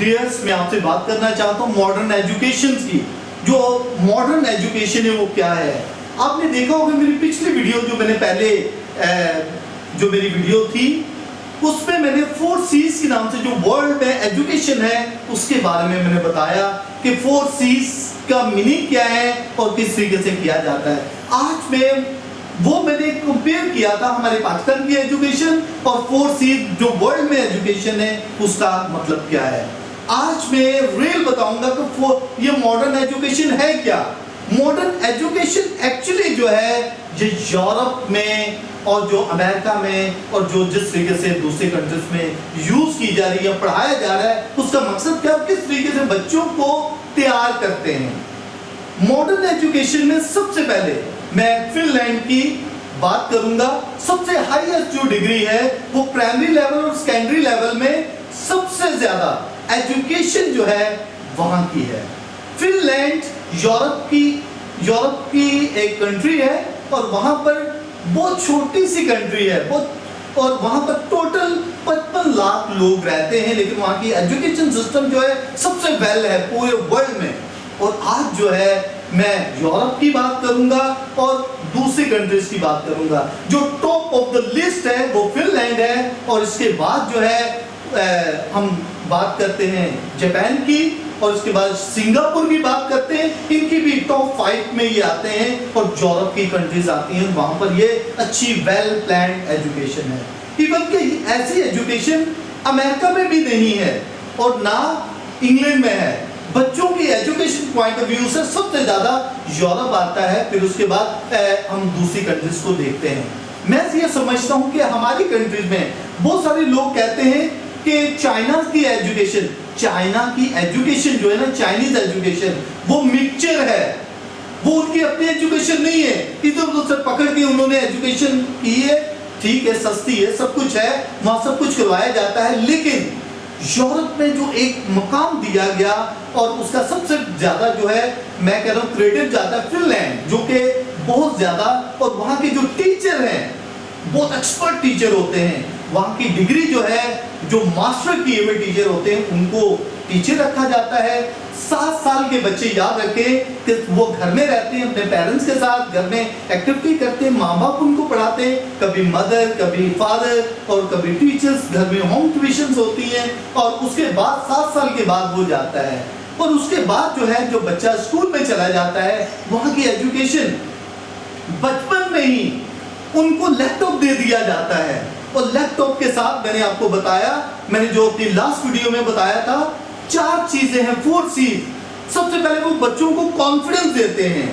Dears, मैं आपसे बात करना चाहता हूँ मॉडर्न एजुकेशन की। जो मॉडर्न एजुकेशन है वो क्या है। आपने देखा होगा मेरी पिछली वीडियो जो मैंने पहले जो मेरी वीडियो थी उसमें मैंने 4 C's के नाम से जो वर्ल्ड में एजुकेशन है उसके बारे में मैंने बताया कि 4 C's का मीनिंग क्या है और किस तरीके से किया जाता है। आज मैंने कंपेयर किया था हमारे पाकिस्तान की एजुकेशन और 4 C's जो वर्ल्ड में एजुकेशन है उसका मतलब क्या है। आज मैं रियल बताऊंगा कि ये मॉडर्न एजुकेशन है क्या। मॉडर्न एजुकेशन एक्चुअली जो है ये यूरोप में और जो अमेरिका में और जो जिस तरीके से दूसरे कंट्रीज में यूज की जा रही है, पढ़ाया जा रहा है, उसका मकसद क्या है, किस तरीके से बच्चों को तैयार करते हैं। मॉडर्न एजुकेशन में सबसे पहले मैं फिनलैंड की बात करूंगा। सबसे हाईएस्ट जो डिग्री है वो प्राइमरी लेवल और सेकेंडरी लेवल में सबसे ज्यादा एजुकेशन जो है वहां की है। फिनलैंड यूरोप की एक कंट्री है और वहां पर बहुत छोटी सी कंट्री है और वहां पर टोटल 55 लाख लोग रहते हैं, लेकिन वहां की एजुकेशन सिस्टम जो है सबसे वेल है पूरे वर्ल्ड में। और आज जो है मैं यूरोप की बात करूंगा और दूसरी कंट्रीज की बात करूंगा। जो टॉप ऑफ द लिस्ट है वो फिनलैंड है और इसके बाद जो है हम बात करते हैं जापान की और उसके बाद सिंगापुर की बात करते हैं। इनकी भी टॉप 5 में ये आते हैं और यूरोप की कंट्रीज आती हैं। वहां पर ये अच्छी वेल प्लान्ड एजुकेशन है। इवन कि ऐसी एजुकेशन अमेरिका में भी नहीं है और ना इंग्लैंड में है। बच्चों की एजुकेशन पॉइंट ऑफ व्यू से सबसे ज्यादा यूरोप आता है, फिर उसके बाद हम दूसरी कंट्रीज को देखते हैं। मैं ये समझता हूं कि हमारी कंट्रीज में बहुत सारे लोग कहते हैं कि चाइना की एजुकेशन जो है ना, चाइनीज एजुकेशन वो मिक्सचर है, वो उनकी अपनी एजुकेशन नहीं है, इधर उधर से पकड़ के उन्होंने एजुकेशन की है। ठीक है, सस्ती है, सब कुछ है, वहां सब कुछ करवाया जाता है, लेकिन यूरोप में जो एक मकाम दिया गया और उसका सबसे ज्यादा जो है मैं कह रहा हूँ क्रेडिट जाता है फिनलैंड, जो कि बहुत ज्यादा, और वहां के जो टीचर हैं बहुत एक्सपर्ट टीचर होते हैं। वहां की डिग्री जो है जो मास्टर किए हुए टीचर होते हैं उनको टीचर रखा जाता है। 7 साल के बच्चे याद रखें कि वो घर में रहते हैं अपने पेरेंट्स के साथ, घर में एक्टिविटी करते हैं, माँ बाप उनको पढ़ाते हैं, कभी मदर कभी फादर और कभी टीचर्स, घर में होम ट्यूशंस होती हैं। और उसके बाद 7 साल के बाद वो जाता है और उसके बाद जो है जो बच्चा स्कूल में चला जाता है वहां की एजुकेशन बचपन में ही उनको लैपटॉप दे दिया जाता है। और लैपटॉप के साथ मैंने आपको बताया, मैंने जो अपनी लास्ट वीडियो में बताया था, 4 चीजें हैं, 4 C's। सबसे पहले वो बच्चों को कॉन्फिडेंस देते हैं,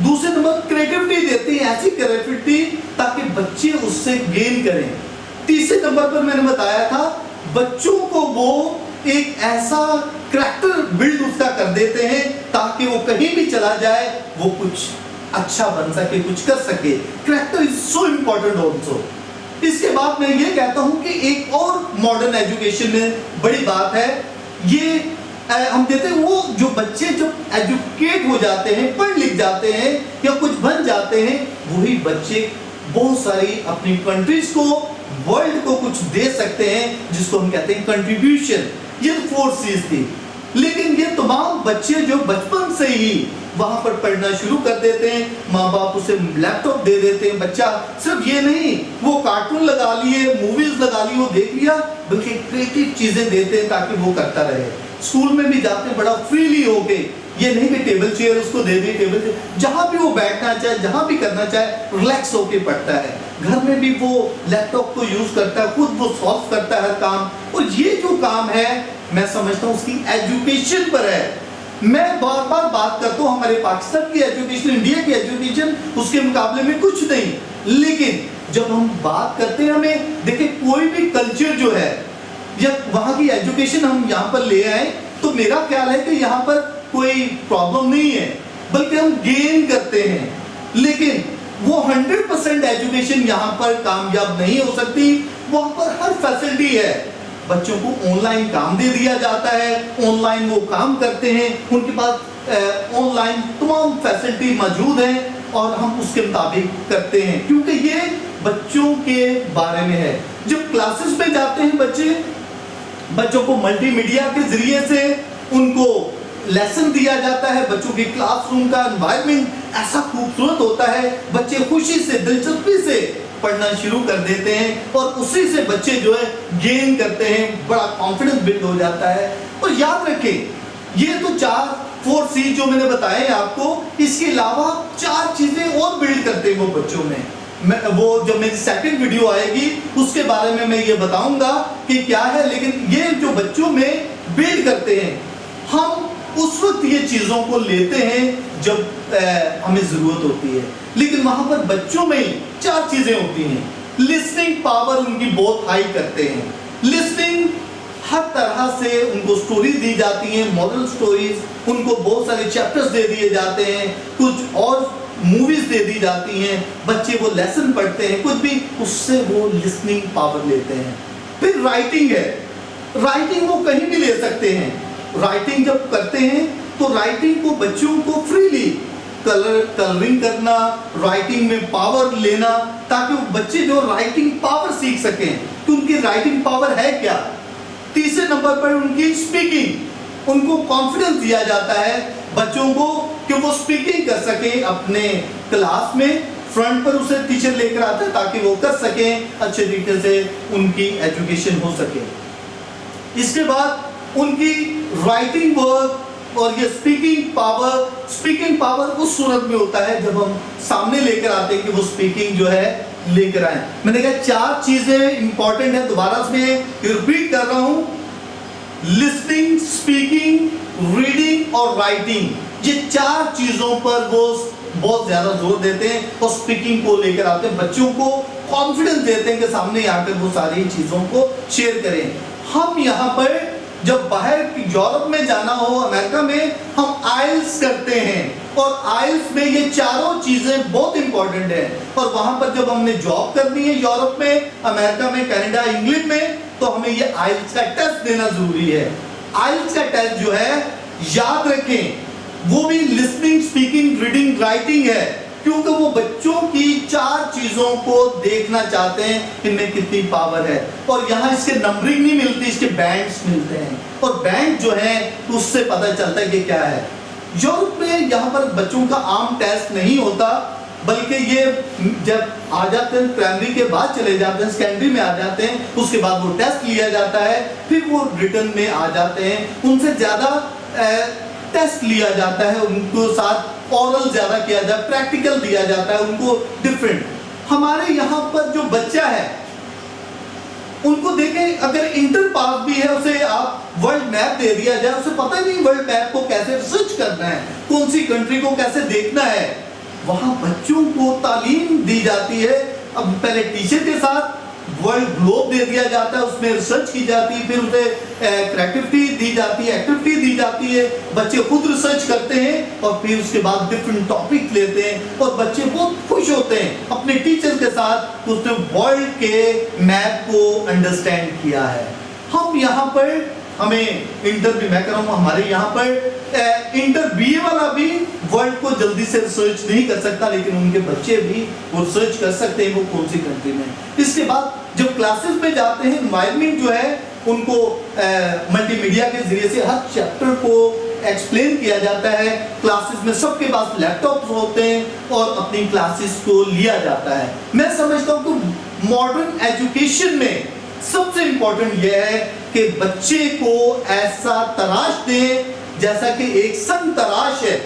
दूसरे नंबर क्रिएटिविटी देते हैं, ऐसी क्रिएटिविटी ताकि बच्चे उससे गेन करें। तीसरे नंबर पर मैंने बताया था बच्चों को वो एक ऐसा कैरेक्टर बिल्ड उसका कर देते हैं ताकि वो कहीं भी चला जाए वो कुछ अच्छा बन सके, कुछ कर सके। Character is so important also. इसके बाद मैं ये कहता हूं कि एक और मॉडर्न एजुकेशन में बड़ी बात है, ये हम देते हैं वो जो बच्चे जब एजुकेट हो जाते हैं, पढ़ लिख जाते हैं या कुछ बन जाते हैं, वही बच्चे बहुत सारी अपनी कंट्रीज को, वर्ल्ड को कुछ दे सकते हैं, जिसको हम कहते हैं कंट्रीब्यूशन। ये 4 C's थी। लेकिन ये तमाम बच्चे जो बचपन से ही वहां पर पढ़ना शुरू कर देते हैं, माँ बाप उसे लैपटॉप दे देते हैं, बच्चा सिर्फ ये नहीं वो कार्टून लगा लिए, मूवीज लगा ली, वो देख लिया, बल्कि क्रिएटिव चीजें देते हैं ताकि वो करता रहे। स्कूल में भी जाते हैं बड़ा फ्रीली होके, ये नहीं कि टेबल चेयर उसको दे दी, टेबल चेयर जहां भी वो बैठना चाहे, जहां भी करना चाहे, रिलैक्स होके पढ़ता है। घर में भी वो लैपटॉप को यूज करता है, खुद वो सॉल्व करता है हर काम। और ये जो काम है मैं समझता हूँ उसकी एजुकेशन पर है। मैं बार बार बात करता हूँ हमारे पाकिस्तान की एजुकेशन, इंडिया की एजुकेशन उसके मुकाबले में कुछ नहीं, लेकिन जब हम बात करते हैं, हमें देखिए कोई भी कल्चर जो है या वहाँ की एजुकेशन हम यहाँ पर ले आए तो मेरा ख्याल है कि यहाँ पर कोई प्रॉब्लम नहीं है, बल्कि हम गेन करते हैं। लेकिन वो 100% एजुकेशन यहाँ पर कामयाब नहीं हो सकती। वहाँ पर हर फैसिलिटी है, बच्चों को ऑनलाइन काम दे दिया जाता है, ऑनलाइन वो काम करते हैं, उनके पास ऑनलाइन तमाम फैसिलिटी मौजूद है और हम उसके मुताबिक करते हैं, क्योंकि ये बच्चों के बारे में है। जब क्लासेस में जाते हैं बच्चे बच्चों को मल्टीमीडिया के जरिए से उनको लेसन दिया जाता है। बच्चों की क्लासरूम का एनवायरनमेंट ऐसा खूबसूरत होता है, बच्चे खुशी से दिलचस्पी से पढ़ना शुरू कर देते हैं और उसी से बच्चे जो है गेन करते हैं, बड़ा कॉन्फिडेंस बिल्ड हो जाता है। और याद रखें, ये तो 4 C जो मैंने बताए आपको, इसके अलावा 4 चीजें और बिल्ड करते हैं वो बच्चों में। वो जो मेरी सेकंड वीडियो आएगी उसके बारे में मैं ये बताऊंगा कि क्या है, लेकिन ये जो बच्चों में बिल्ड करते हैं, हम उस वक्त ये चीजों को लेते हैं जब हमें जरूरत होती है, लेकिन वहां पर बच्चों में 4 चीजें होती हैं। लिसनिंग पावर उनकी बहुत हाई करते हैं। लिसनिंग हर तरह से उनको स्टोरी दी जाती हैं, मॉरल स्टोरीज, उनको बहुत सारे चैप्टर्स दे दिए जाते हैं, कुछ और मूवीज दे दी जाती हैं, बच्चे वो लेसन पढ़ते हैं, कुछ भी, उससे वो लिसनिंग पावर लेते हैं। फिर राइटिंग है, राइटिंग वो कहीं भी ले सकते हैं। राइटिंग जब करते हैं तो राइटिंग को बच्चों को फ्रीली कलरिंग करना, राइटिंग में पावर लेना, ताकि वो बच्चे जो राइटिंग पावर सीख सकें कि उनकी राइटिंग पावर है क्या। तीसरे नंबर पर उनकी स्पीकिंग, उनको कॉन्फिडेंस दिया जाता है बच्चों को कि वो स्पीकिंग कर सकें अपने क्लास में, फ्रंट पर उसे टीचर लेकर आता है ताकि वो कर सकें, अच्छे तरीके से उनकी एजुकेशन हो सके। इसके बाद उनकी राइटिंग वर्क और ये स्पीकिंग पावर उस सूरत में होता है जब हम सामने लेकर आते हैं कि वो स्पीकिंग जो है लेकर आए। मैंने कहा 4 चीजें इंपॉर्टेंट है, दोबारा से रिपीट कर रहा हूं, लिसनिंग, स्पीकिंग, रीडिंग और राइटिंग, ये 4 चीजों पर वो बहुत ज्यादा जोर देते हैं और स्पीकिंग को लेकर आते हैं, बच्चों को कॉन्फिडेंस देते हैं कि सामने आकर वो सारी चीजों को शेयर करें। हम यहाँ पर जब बाहर यूरोप में जाना हो, अमेरिका में, हम आइल्स करते हैं और आइल्स में ये 4 चीजें बहुत इंपॉर्टेंट है। और वहां पर जब हमने जॉब करनी है यूरोप में, अमेरिका में, कनाडा, इंग्लैंड में, तो हमें ये आइल्स का टेस्ट देना जरूरी है। आइल्स का टेस्ट जो है, याद रखें, वो भी लिसनिंग, स्पीकिंग, रीडिंग, राइटिंग है, क्योंकि वो बच्चों की 4 चीजों को देखना चाहते हैं इनमें कितनी पावर है। और यहाँ इसके नंबरिंग नहीं मिलती, इसके बैंड्स मिलते हैं, और बैंक जो है उससे पता चलता है कि क्या है। यूरोप में यहाँ पर बच्चों का आम टेस्ट नहीं होता, बल्कि ये जब आ जाते हैं प्राइमरी के बाद चले जाते हैं, सेकेंडरी में आ जाते हैं, उसके बाद वो टेस्ट लिया जाता है, फिर वो रिटर्न में आ जाते हैं। उनसे ज्यादा टेस्ट लिया जाता है, उनको साथ ओरल ज्यादा किया जाता है, प्रैक्टिकल दिया जाता है उनको डिफरेंट। हमारे यहाँ पर जो बच्चा है उनको देखें, अगर इंटर पास भी है, उसे आप वर्ल्ड मैप दे दिया जाए, उसे पता नहीं वर्ल्ड मैप को कैसे रिसर्च करना है, कौन सी कंट्री को कैसे देखना है। वहां बच्चों को तालीम दी जाती है। अब पहले टीचर के साथ वर्ल्ड ग्लोब दे दिया जाता है, उसमें रिसर्च की जाती है, फिर उसे एक्टिविटी दी जाती है, बच्चे खुद रिसर्च करते हैं और फिर उसके बाद डिफरेंट टॉपिक लेते हैं और बच्चे बहुत खुश होते हैं अपने टीचर के साथ, उसने वर्ल्ड के मैप को अंडरस्टैंड किया है। हम यहाँ पर हमें इंटर भी, मैं कह रहा हूँ हमारे यहाँ पर इंटर BA वाला भी वर्ल्ड को जल्दी से रिसर्च नहीं कर सकता, लेकिन उनके बच्चे भी वो रिसर्च कर सकते हैं वो कौन सी कंट्री में। इसके बाद जब क्लासेस में जाते हैं, एनवायरनमेंट जो है उनको मल्टीमीडिया के जरिए से हर चैप्टर को एक्सप्लेन किया जाता है। क्लासेस में सबके पास लैपटॉप होते हैं और अपनी क्लासेस को लिया जाता है। मैं समझता हूँ कि मॉडर्न एजुकेशन में सबसे इंपॉर्टेंट यह है कि बच्चे को ऐसा तराश दें जैसा कि एक संग तराश है,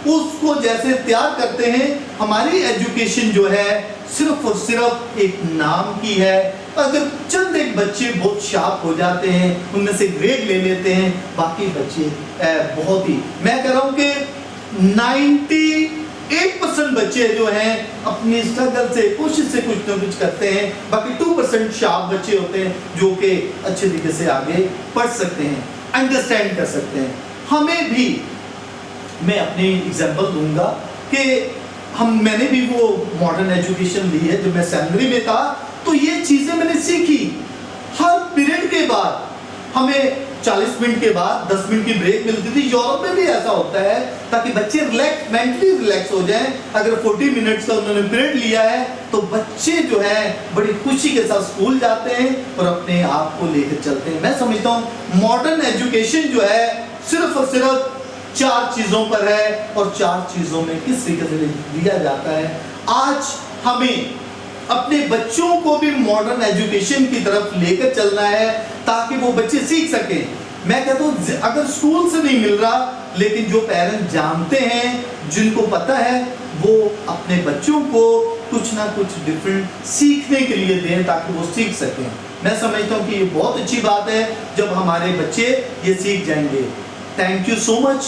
उसको जैसे तैयार करते हैं। हमारी एजुकेशन जो है सिर्फ और सिर्फ एक नाम की है। अगर चंद एक बच्चे बहुत शार्प हो जाते हैं, उनमें से ग्रेड ले लेते हैं, बाकी बच्चे बहुत ही, मैं कह रहा हूं कि 98% बच्चे जो हैं अपनी स्ट्रगल से, कोशिश से कुछ ना कुछ करते हैं, बाकी 2% शार्प बच्चे होते हैं जो कि अच्छे तरीके से आगे पढ़ सकते हैं, अंडरस्टैंड कर सकते हैं। हमें भी, मैं अपनी एग्जांपल दूंगा कि मैंने भी वो मॉडर्न एजुकेशन ली है। जब मैं सेकेंडरी में था तो ये चीजें मैंने सीखी। हर पीरियड के बाद हमें 40 मिनट के बाद 10 मिनट की ब्रेक मिलती थी। यूरोप में भी ऐसा होता है ताकि बच्चे रिलैक्स, मेंटली रिलैक्स हो जाएं। अगर 40 मिनट्स का उन्होंने पीरियड लिया है तो बच्चे जो है बड़ी खुशी के साथ स्कूल जाते हैं और अपने आप को लेकर चलते हैं। मैं समझता हूँ मॉडर्न एजुकेशन जो है सिर्फ और सिर्फ 4 चीजों पर है और 4 चीजों में किस तरीके से दिया जाता है। आज हमें अपने बच्चों को भी मॉडर्न एजुकेशन की तरफ लेकर चलना है ताकि वो बच्चे सीख सकें। मैं कहता हूँ अगर स्कूल से नहीं मिल रहा, लेकिन जो पेरेंट्स जानते हैं, जिनको पता है, वो अपने बच्चों को कुछ ना कुछ डिफरेंट सीखने के लिए दें ताकि वो सीख सकें। मैं समझता हूँ कि ये बहुत अच्छी बात है जब हमारे बच्चे ये सीख जाएंगे। थैंक यू सो मच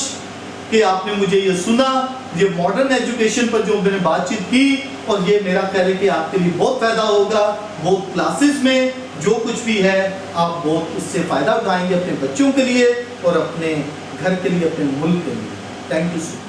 कि आपने मुझे ये सुना, ये मॉडर्न एजुकेशन पर जो मैंने बातचीत की, और ये मेरा ख्याल है कि आपके लिए बहुत फायदा होगा। वो क्लासेस में जो कुछ भी है आप बहुत इससे फायदा उठाएंगे अपने बच्चों के लिए और अपने घर के लिए, अपने मुल्क के लिए। Thank you so much.